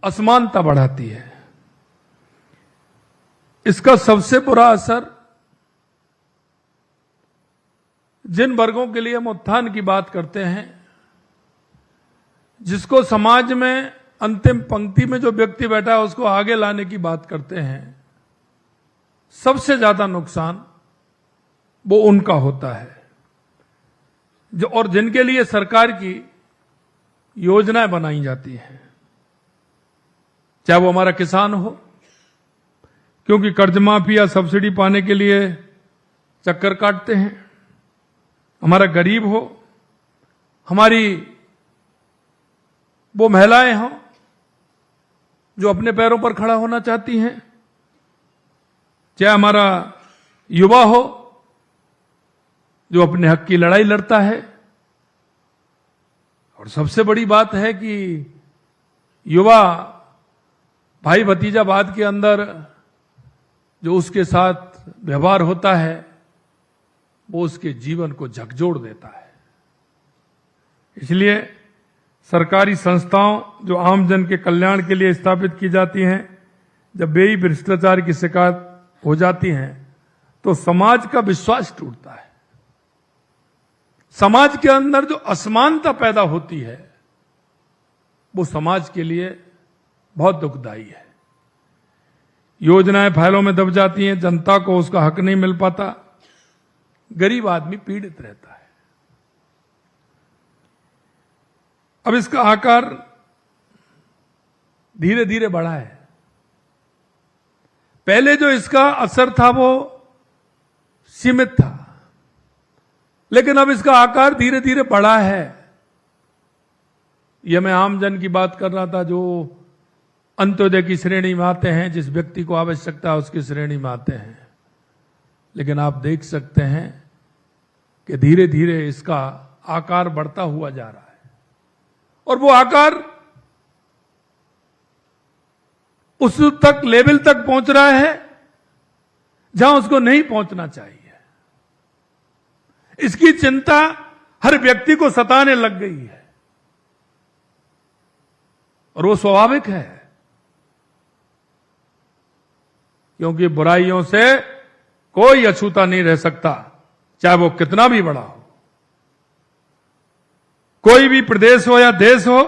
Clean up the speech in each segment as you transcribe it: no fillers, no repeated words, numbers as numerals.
असमानता बढ़ाती है। इसका सबसे बुरा असर जिन वर्गों के लिए हम उत्थान की बात करते हैं, जिसको समाज में अंतिम पंक्ति में जो व्यक्ति बैठा है उसको आगे लाने की बात करते हैं, सबसे ज्यादा नुकसान वो उनका होता है जो और जिनके लिए सरकार की योजनाएं बनाई जाती हैं, चाहे वो हमारा किसान हो, क्योंकि कर्ज माफी या सब्सिडी पाने के लिए चक्कर काटते हैं, हमारा गरीब हो, हमारी वो महिलाएं हों जो अपने पैरों पर खड़ा होना चाहती हैं, चाहे हमारा युवा हो जो अपने हक की लड़ाई लड़ता है। और सबसे बड़ी बात है कि युवा भाई भतीजावाद के अंदर जो उसके साथ व्यवहार होता है वो उसके जीवन को झकझोर देता है। इसलिए सरकारी संस्थाओं जो आमजन के कल्याण के लिए स्थापित की जाती हैं, जब वे ही भ्रष्टाचार की शिकायत हो जाती हैं तो समाज का विश्वास टूटता है। समाज के अंदर जो असमानता पैदा होती है वो समाज के लिए बहुत दुखदाई है। योजनाएं फाइलों में दब जाती हैं, जनता को उसका हक नहीं मिल पाता, गरीब आदमी पीड़ित रहता है। अब इसका आकार धीरे धीरे बढ़ा है। पहले जो इसका असर था वो सीमित था, लेकिन अब इसका आकार धीरे धीरे बढ़ा है। यह मैं आमजन की बात कर रहा था जो अंत्योदय की श्रेणी में आते हैं, जिस व्यक्ति को आवश्यकता है उसकी श्रेणी में आते हैं। लेकिन आप देख सकते हैं कि धीरे धीरे इसका आकार बढ़ता हुआ जा रहा है और वो आकार उस तक लेवल तक पहुंच रहा है जहां उसको नहीं पहुंचना चाहिए। इसकी चिंता हर व्यक्ति को सताने लग गई है और वो स्वाभाविक है, क्योंकि बुराइयों से कोई अछूता नहीं रह सकता, चाहे वो कितना भी बड़ा हो। कोई भी प्रदेश हो या देश हो,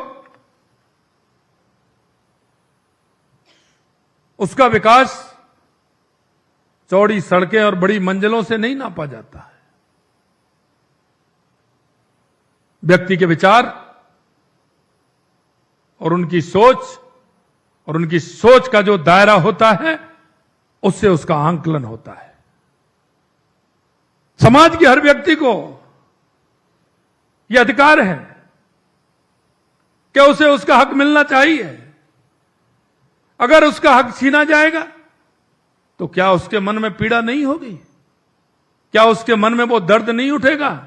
उसका विकास चौड़ी सड़कें और बड़ी मंजिलों से नहीं नापा जाता है। व्यक्ति के विचार और उनकी सोच का जो दायरा होता है उससे उसका आंकलन होता है। समाज के हर व्यक्ति को यह अधिकार है कि उसे उसका हक मिलना चाहिए। अगर उसका हक छीना जाएगा तो क्या उसके मन में पीड़ा नहीं होगी? क्या उसके मन में वो दर्द नहीं उठेगा?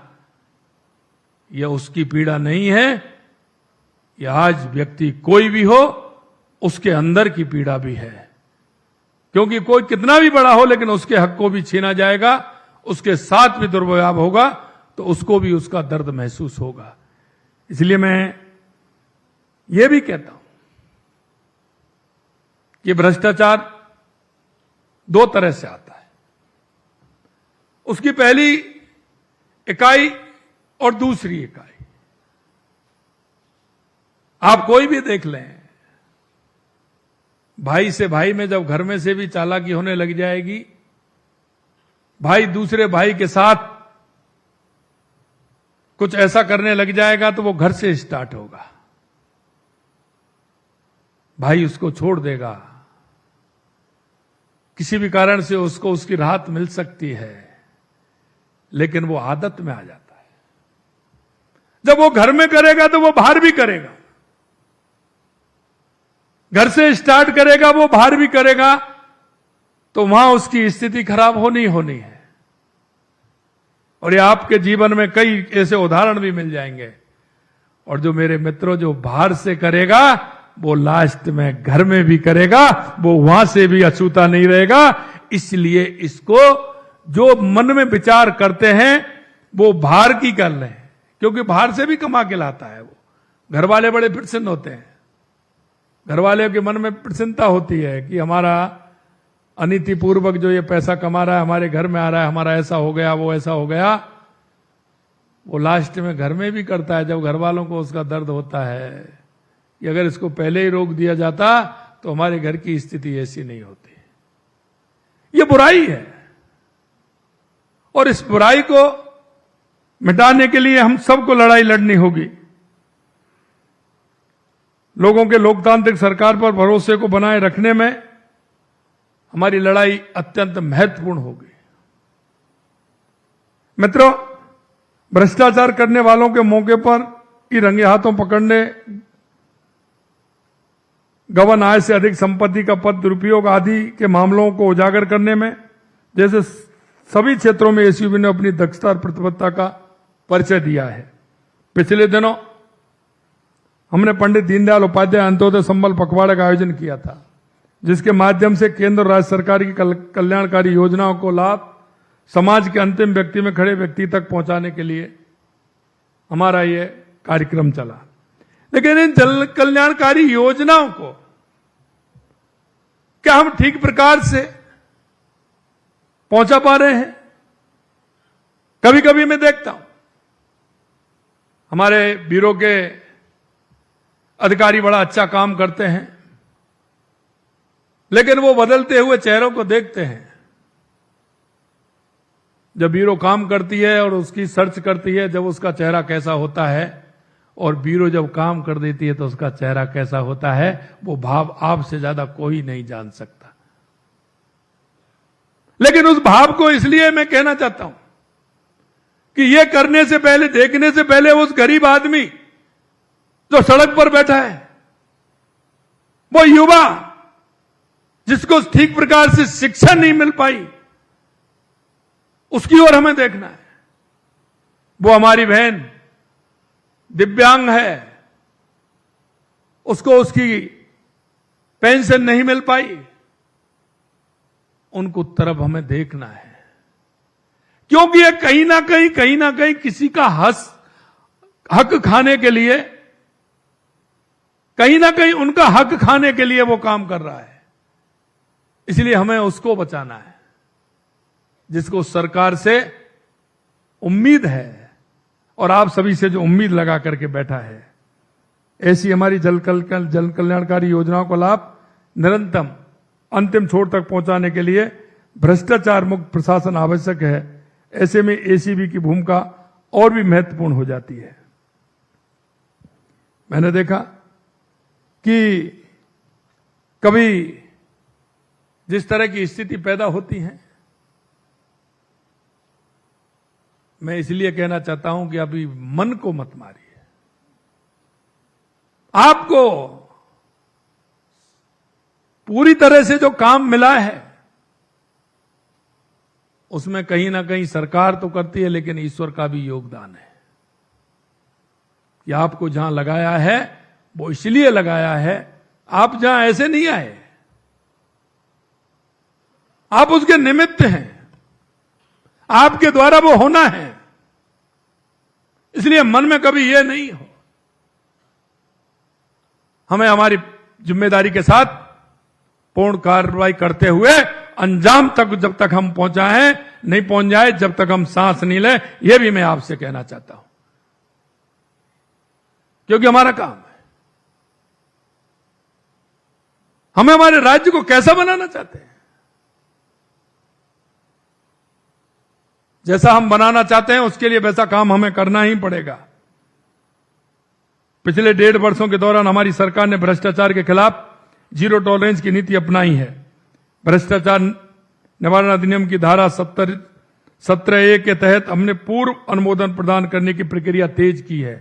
यह उसकी पीड़ा नहीं है, यह आज व्यक्ति कोई भी हो उसके अंदर की पीड़ा भी है। क्योंकि कोई कितना भी बड़ा हो लेकिन उसके हक को भी छीना जाएगा, उसके साथ भी दुर्व्यवहार होगा तो उसको भी उसका दर्द महसूस होगा। इसलिए मैं ये भी कहता हूं कि भ्रष्टाचार दो तरह से आता है। उसकी पहली इकाई और दूसरी इकाई। आप कोई भी देख लें, भाई से भाई में जब घर में से भी चालाकी होने लग जाएगी, भाई दूसरे भाई के साथ कुछ ऐसा करने लग जाएगा तो वो घर से स्टार्ट होगा। भाई उसको छोड़ देगा, किसी भी कारण से उसको उसकी राहत मिल सकती है, लेकिन वो आदत में आ जाता है। जब वो घर में करेगा तो वो बाहर भी करेगा, घर से स्टार्ट करेगा वो बाहर भी करेगा, तो वहां उसकी स्थिति खराब होनी है। और ये आपके जीवन में कई ऐसे उदाहरण भी मिल जाएंगे। और जो मेरे मित्रों जो बाहर से करेगा वो लास्ट में घर में भी करेगा, वो वहां से भी अछूता नहीं रहेगा। इसलिए इसको जो मन में विचार करते हैं वो बाहर की कर लें, क्योंकि बाहर से भी कमा के लाता है वो। घर वाले बड़े प्रसन्न होते हैं, घर वाले के मन में प्रसन्नता होती है कि हमारा अनीतिपूर्वक जो ये पैसा कमा रहा है हमारे घर में आ रहा है, हमारा ऐसा हो गया, वो ऐसा हो गया। वो लास्ट में घर में भी करता है जब घर वालों को उसका दर्द होता है कि अगर इसको पहले ही रोक दिया जाता तो हमारे घर की स्थिति ऐसी नहीं होती। ये बुराई है और इस बुराई को मिटाने के लिए हम सबको लड़ाई लड़नी होगी। लोगों के लोकतांत्रिक सरकार पर भरोसे को बनाए रखने में हमारी लड़ाई अत्यंत महत्वपूर्ण होगी। मित्रों, भ्रष्टाचार करने वालों के मौके पर ही रंगे हाथों पकड़ने, गबन आय से अधिक संपत्ति का पद दुरुपयोग आदि के मामलों को उजागर करने में जैसे सभी क्षेत्रों में एसीबी ने अपनी दक्षता और प्रतिबद्धता का परिचय दिया है। पिछले दिनों हमने पंडित दीनदयाल उपाध्याय अंत्योदय संबल पखवाड़े का आयोजन किया था, जिसके माध्यम से केंद्र और राज्य सरकार की कल्याणकारी योजनाओं को लाभ समाज के अंतिम व्यक्ति में खड़े व्यक्ति तक पहुंचाने के लिए हमारा ये कार्यक्रम चला। लेकिन इन जन कल्याणकारी योजनाओं को क्या हम ठीक प्रकार से पहुंचा पा रहे हैं? कभी कभी मैं देखता हूं हमारे ब्यूरो के अधिकारी बड़ा अच्छा काम करते हैं, लेकिन वो बदलते हुए चेहरों को देखते हैं। जब ब्यूरो काम करती है और उसकी सर्च करती है जब उसका चेहरा कैसा होता है, और ब्यूरो जब काम कर देती है तो उसका चेहरा कैसा होता है, वो भाव आपसे ज्यादा कोई नहीं जान सकता। लेकिन उस भाव को इसलिए मैं कहना चाहता हूं कि ये करने से पहले, देखने से पहले उस गरीब आदमी जो सड़क पर बैठा है, वो युवा जिसको ठीक प्रकार से शिक्षा नहीं मिल पाई, उसकी ओर हमें देखना है। वो हमारी बहन दिव्यांग है, उसको उसकी पेंशन नहीं मिल पाई, उनको तरफ हमें देखना है। क्योंकि ये कहीं ना कहीं किसी का हक खाने के लिए, कहीं ना कहीं उनका हक खाने के लिए वो काम कर रहा है। इसलिए हमें उसको बचाना है जिसको सरकार से उम्मीद है और आप सभी से जो उम्मीद लगा करके बैठा है। ऐसी हमारी जन कल्याणकारी योजनाओं का लाभ निरंतर अंतिम छोर तक पहुंचाने के लिए भ्रष्टाचार मुक्त प्रशासन आवश्यक है। ऐसे में एसीबी की भूमिका और भी महत्वपूर्ण हो जाती है। मैंने देखा कि कभी जिस तरह की स्थिति पैदा होती है, मैं इसलिए कहना चाहता हूं कि अभी मन को मत मारिए। आपको पूरी तरह से जो काम मिला है उसमें कहीं ना कहीं सरकार तो करती है, लेकिन ईश्वर का भी योगदान है कि आपको जहां लगाया है वो इसलिए लगाया है। आप जहां ऐसे नहीं आए, आप उसके निमित्त हैं, आपके द्वारा वो होना है। इसलिए मन में कभी ये नहीं हो। हमें हमारी जिम्मेदारी के साथ पूर्ण कार्रवाई करते हुए अंजाम तक जब तक हम नहीं पहुंच जाए, जब तक हम सांस नहीं ले, यह भी मैं आपसे कहना चाहता हूं, क्योंकि हमारा काम है। हमें हमारे राज्य को कैसा बनाना चाहते हैं, जैसा हम बनाना चाहते हैं उसके लिए वैसा काम हमें करना ही पड़ेगा। पिछले 1.5 वर्षों के दौरान हमारी सरकार ने भ्रष्टाचार के खिलाफ जीरो टॉलरेंस की नीति अपनाई है। भ्रष्टाचार निवारण अधिनियम की धारा 17(a) के तहत हमने पूर्व अनुमोदन प्रदान करने की प्रक्रिया तेज की है।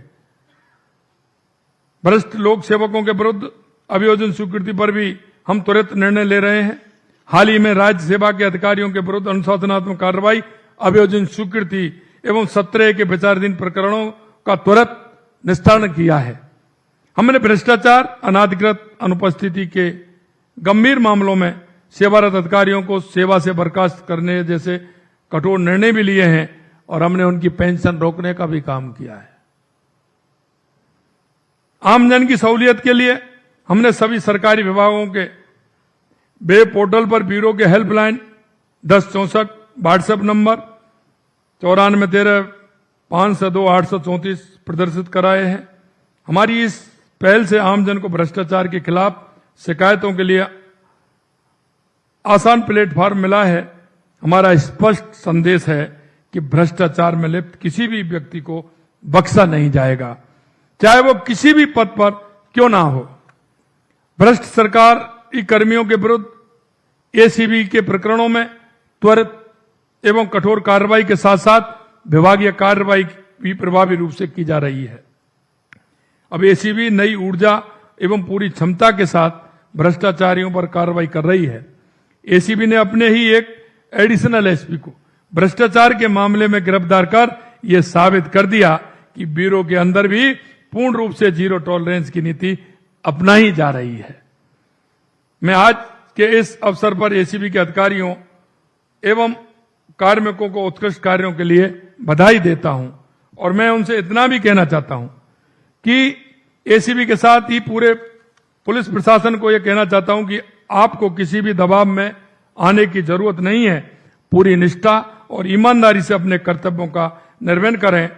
भ्रष्ट लोक सेवकों के विरुद्ध अभियोजन स्वीकृति पर भी हम त्वरित निर्णय ले रहे हैं। हाल ही में राज्य सेवा के अधिकारियों के विरुद्ध अनुशासनात्मक कार्रवाई, अभियोजन स्वीकृति एवं 17(a) के विचाराधीन प्रकरणों का त्वरित निस्तारण किया है। हमने भ्रष्टाचार, अनाधिकृत अनुपस्थिति के गंभीर मामलों में सेवारत अधिकारियों को सेवा से बर्खास्त करने जैसे कठोर निर्णय भी लिए हैं और हमने उनकी पेंशन रोकने का भी काम किया है। आमजन की सहूलियत के लिए हमने सभी सरकारी विभागों के वेब पोर्टल पर ब्यूरो के हेल्पलाइन 1064 व्हाट्सएप नंबर 9413-502-834 प्रदर्शित कराए हैं। हमारी इस पहल से आमजन को भ्रष्टाचार के खिलाफ शिकायतों के लिए आसान प्लेटफॉर्म मिला है। हमारा स्पष्ट संदेश है कि भ्रष्टाचार में लिप्त किसी भी व्यक्ति को बख्शा नहीं जाएगा, चाहे वो किसी भी पद पर क्यों ना हो। भ्रष्ट सरकारी कर्मियों के विरुद्ध एसीबी के प्रकरणों में त्वरित एवं कठोर कार्रवाई के साथ साथ विभागीय कार्रवाई भी प्रभावी रूप से की जा रही है। अब एसीबी नई ऊर्जा एवं पूरी क्षमता के साथ भ्रष्टाचारियों पर कार्रवाई कर रही है। एसीबी ने अपने ही एक एडिशनल एसपी को भ्रष्टाचार के मामले में गिरफ्तार कर यह साबित कर दिया कि ब्यूरो के अंदर भी पूर्ण रूप से जीरो टॉलरेंस की नीति अपनाई जा रही है। मैं आज के इस अवसर पर एसीबी के अधिकारियों एवं कार्मिकों को उत्कृष्ट कार्यों के लिए बधाई देता हूं और मैं उनसे इतना भी कहना चाहता हूं कि एसीबी के साथ ही पूरे पुलिस प्रशासन को यह कहना चाहता हूं कि आपको किसी भी दबाव में आने की जरूरत नहीं है। पूरी निष्ठा और ईमानदारी से अपने कर्तव्यों का निर्वहन करें।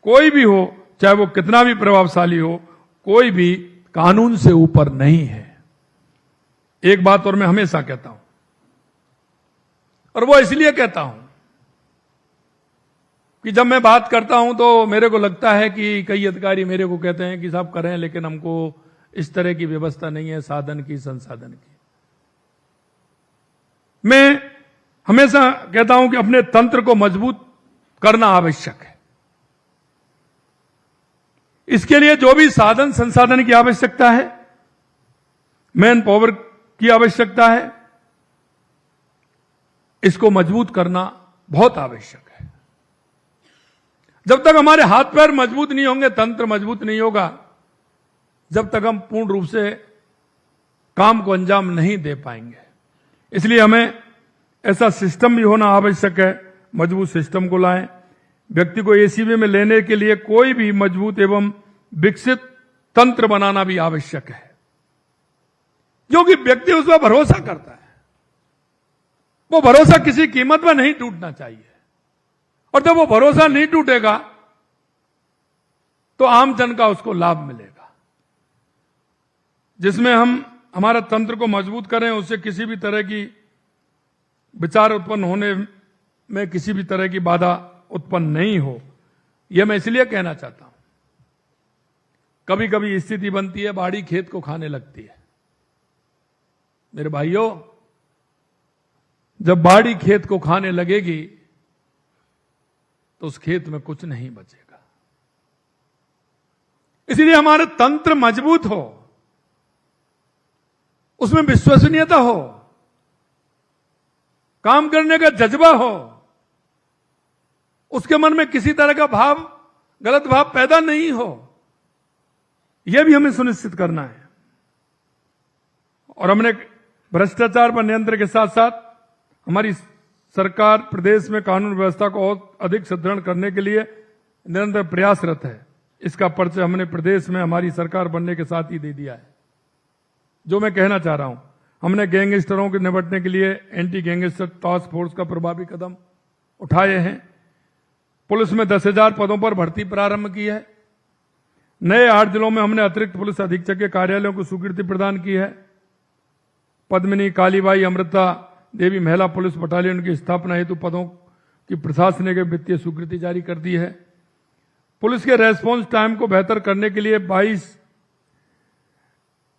कोई भी हो, चाहे वो कितना भी प्रभावशाली हो, कोई भी कानून से ऊपर नहीं है। एक बात और मैं हमेशा कहता हूं, और वो इसलिए कहता हूं कि जब मैं बात करता हूं तो मेरे को लगता है कि कई अधिकारी मेरे को कहते हैं कि साहब करें, लेकिन हमको इस तरह की व्यवस्था नहीं है, साधन की, संसाधन की। मैं हमेशा कहता हूं कि अपने तंत्र को मजबूत करना आवश्यक है। इसके लिए जो भी साधन संसाधन की आवश्यकता है, मैन पावर की आवश्यकता है, इसको मजबूत करना बहुत आवश्यक है। जब तक हमारे हाथ पैर मजबूत नहीं होंगे, तंत्र मजबूत नहीं होगा, जब तक हम पूर्ण रूप से काम को अंजाम नहीं दे पाएंगे। इसलिए हमें ऐसा सिस्टम भी होना आवश्यक है। मजबूत सिस्टम को लाएं। व्यक्ति को एसीबी में लेने के लिए कोई भी मजबूत एवं विकसित तंत्र बनाना भी आवश्यक है, क्योंकि व्यक्ति उस पर भरोसा करता है। वो भरोसा किसी कीमत पर नहीं टूटना चाहिए, और जब वो भरोसा नहीं टूटेगा तो आम जन का उसको लाभ मिलेगा। जिसमें हम हमारा तंत्र को मजबूत करें, उससे किसी भी तरह की विचार उत्पन्न होने में किसी भी तरह की बाधा उत्पन्न नहीं हो, यह मैं इसलिए कहना चाहता हूं। कभी कभी स्थिति बनती है, बाड़ी खेत को खाने लगती है। मेरे भाइयों, जब बाड़ी खेत को खाने लगेगी तो उस खेत में कुछ नहीं बचेगा। इसलिए हमारा तंत्र मजबूत हो, उसमें विश्वसनीयता हो, काम करने का जज्बा हो, उसके मन में किसी तरह का भाव, गलत भाव पैदा नहीं हो, यह भी हमें सुनिश्चित करना है। और हमने भ्रष्टाचार पर नियंत्रण के साथ साथ हमारी सरकार प्रदेश में कानून व्यवस्था को और अधिक सुदृढ़ करने के लिए निरंतर प्रयासरत है। इसका परिचय हमने प्रदेश में हमारी सरकार बनने के साथ ही दे दिया है। जो मैं कहना चाह रहा हूं, हमने गैंगस्टरों के निपटने के लिए एंटी गैंगस्टर टास्क फोर्स का प्रभावी कदम उठाए हैं। पुलिस में 10,000 पदों पर भर्ती प्रारंभ की है। नए 8 जिलों में हमने अतिरिक्त पुलिस अधीक्षक के कार्यालयों को स्वीकृति प्रदान की है। पद्मिनी, कालीबाई, अमृता देवी महिला पुलिस बटालियन की स्थापना हेतु पदों की प्रशासनिक वित्तीय स्वीकृति जारी कर दी है। पुलिस के रेस्पॉन्स टाइम को बेहतर करने के लिए 22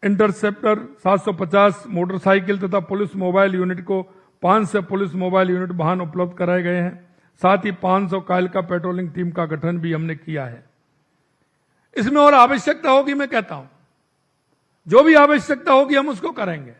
इंटरसेप्टर, 750 मोटरसाइकिल तथा पुलिस मोबाइल यूनिट को 500 पुलिस मोबाइल यूनिट वाहन उपलब्ध कराए गए हैं। साथ ही 500 कायलिका पेट्रोलिंग टीम का गठन भी हमने किया है। इसमें और आवश्यकता होगी, मैं कहता हूं, जो भी आवश्यकता होगी हम उसको करेंगे।